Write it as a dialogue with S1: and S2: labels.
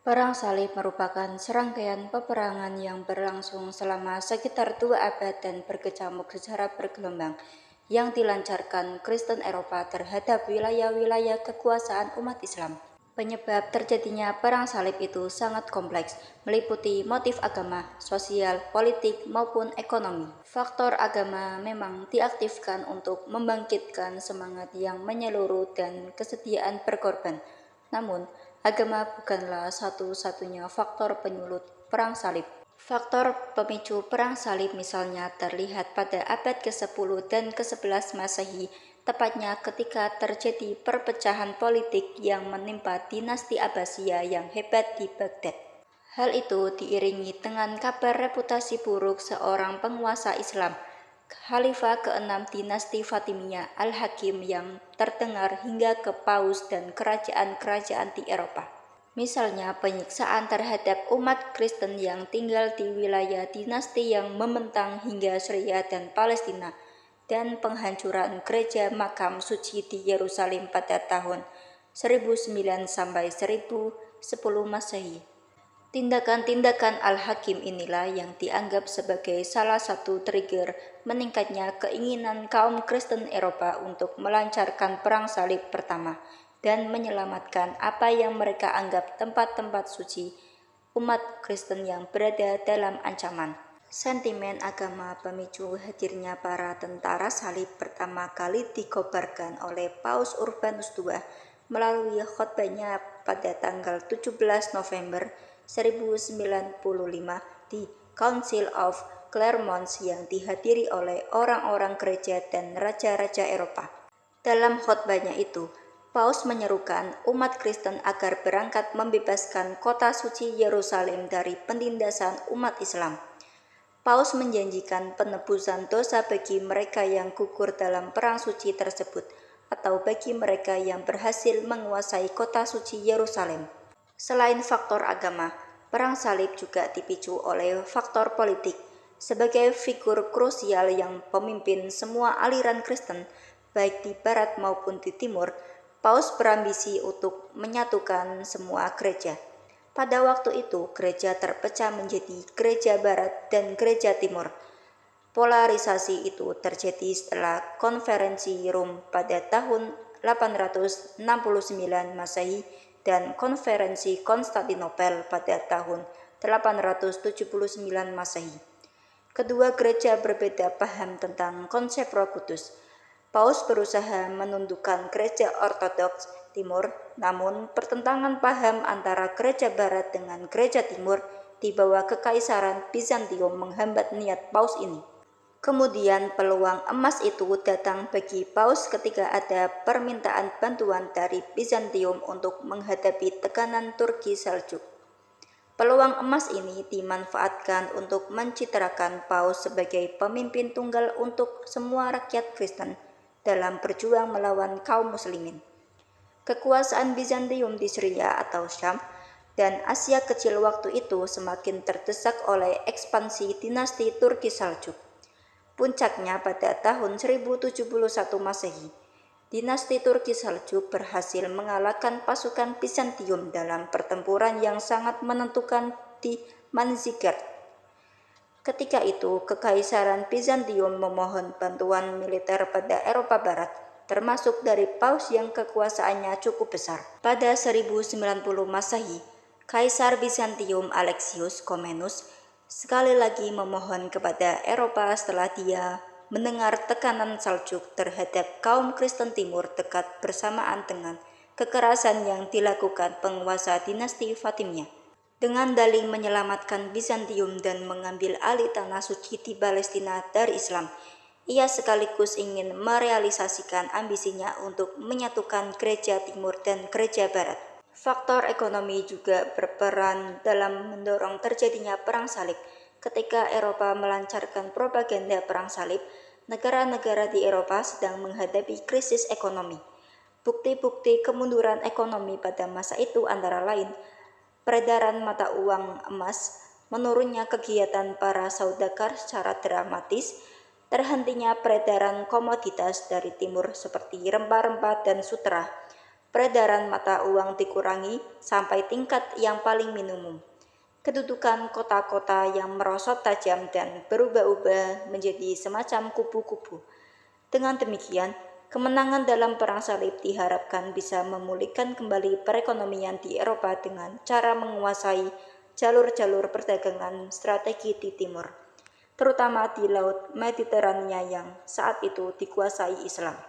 S1: Perang Salib merupakan serangkaian peperangan yang berlangsung selama sekitar 2 abad dan berkecamuk secara bergelombang yang dilancarkan Kristen Eropa terhadap wilayah-wilayah kekuasaan umat Islam. Penyebab terjadinya Perang Salib itu sangat kompleks, meliputi motif agama, sosial, politik, maupun ekonomi. Faktor agama memang diaktifkan untuk membangkitkan semangat yang menyeluruh dan kesediaan berkorban. Namun, agama bukanlah satu-satunya faktor penyulut Perang Salib. Faktor pemicu Perang Salib misalnya terlihat pada abad ke-10 dan ke-11 Masehi, tepatnya ketika terjadi perpecahan politik yang menimpa dinasti Abbasiyah yang hebat di Baghdad. Hal itu diiringi dengan kabar reputasi buruk seorang penguasa Islam, Khalifah ke-6 dinasti Fatimiyah Al-Hakim yang terdengar hingga ke Paus dan kerajaan-kerajaan di Eropa. Misalnya penyiksaan terhadap umat Kristen yang tinggal di wilayah dinasti yang membentang hingga Syria dan Palestina, dan penghancuran gereja makam suci di Yerusalem pada tahun 1009 sampai 1010 Masehi. Tindakan-tindakan Al-Hakim inilah yang dianggap sebagai salah satu trigger meningkatnya keinginan kaum Kristen Eropa untuk melancarkan Perang Salib pertama dan menyelamatkan apa yang mereka anggap tempat-tempat suci umat Kristen yang berada dalam ancaman. Sentimen agama pemicu hadirnya para tentara salib pertama kali dikobarkan oleh Paus Urbanus II melalui khotbahnya pada tanggal 17 November 1095 di Council of Clermont yang dihadiri oleh orang-orang gereja dan raja-raja Eropa. Dalam khotbahnya itu, Paus menyerukan umat Kristen agar berangkat membebaskan kota suci Yerusalem dari penindasan umat Islam. Paus menjanjikan penebusan dosa bagi mereka yang gugur dalam perang suci tersebut, atau bagi mereka yang berhasil menguasai kota suci Yerusalem. Selain faktor agama, Perang Salib juga dipicu oleh faktor politik. Sebagai figur krusial yang pemimpin semua aliran Kristen, baik di barat maupun di timur, Paus berambisi untuk menyatukan semua gereja. Pada waktu itu, gereja terpecah menjadi gereja barat dan gereja timur. Polarisasi itu terjadi setelah konferensi Rom pada tahun 869 Masehi dan konferensi Konstantinopel pada tahun 879 Masehi. Kedua gereja berbeda paham tentang konsep Roh Kudus. Paus berusaha menundukkan gereja Ortodoks Timur, namun pertentangan paham antara gereja Barat dengan gereja Timur di bawah Kekaisaran Bizantium menghambat niat Paus ini. Kemudian peluang emas itu datang bagi Paus ketika ada permintaan bantuan dari Bizantium untuk menghadapi tekanan Turki Seljuk. Peluang emas ini dimanfaatkan untuk mencitrakan Paus sebagai pemimpin tunggal untuk semua rakyat Kristen dalam berjuang melawan kaum muslimin. Kekuasaan Bizantium di Syria atau Syam dan Asia Kecil waktu itu semakin terdesak oleh ekspansi dinasti Turki Seljuk. Puncaknya pada tahun 1071 Masehi, dinasti Turki Seljuk berhasil mengalahkan pasukan Bizantium dalam pertempuran yang sangat menentukan di Manzikert. Ketika itu, Kekaisaran Bizantium memohon bantuan militer pada Eropa Barat, termasuk dari Paus yang kekuasaannya cukup besar. Pada 1090 Masehi, Kaisar Bizantium Alexius Komnenos sekali lagi memohon kepada Eropa setelah dia mendengar tekanan Seljuk terhadap kaum Kristen Timur dekat bersamaan dengan kekerasan yang dilakukan penguasa dinasti Fatimiyah. Dengan dalih menyelamatkan Bizantium dan mengambil alih tanah suci di Palestina dari Islam, ia sekaligus ingin merealisasikan ambisinya untuk menyatukan gereja Timur dan gereja Barat. Faktor ekonomi juga berperan dalam mendorong terjadinya Perang Salib. Ketika Eropa melancarkan propaganda Perang Salib, negara-negara di Eropa sedang menghadapi krisis ekonomi. Bukti-bukti kemunduran ekonomi pada masa itu antara lain peredaran mata uang emas, menurunnya kegiatan para saudagar secara dramatis, terhentinya peredaran komoditas dari timur seperti rempah-rempah dan sutra, peredaran mata uang dikurangi sampai tingkat yang paling minimum. Kedudukan kota-kota yang merosot tajam dan berubah-ubah menjadi semacam kubu-kubu. Dengan demikian, kemenangan dalam Perang Salib diharapkan bisa memulihkan kembali perekonomian di Eropa dengan cara menguasai jalur-jalur perdagangan strategi di timur, terutama di Laut Mediterania yang saat itu dikuasai Islam.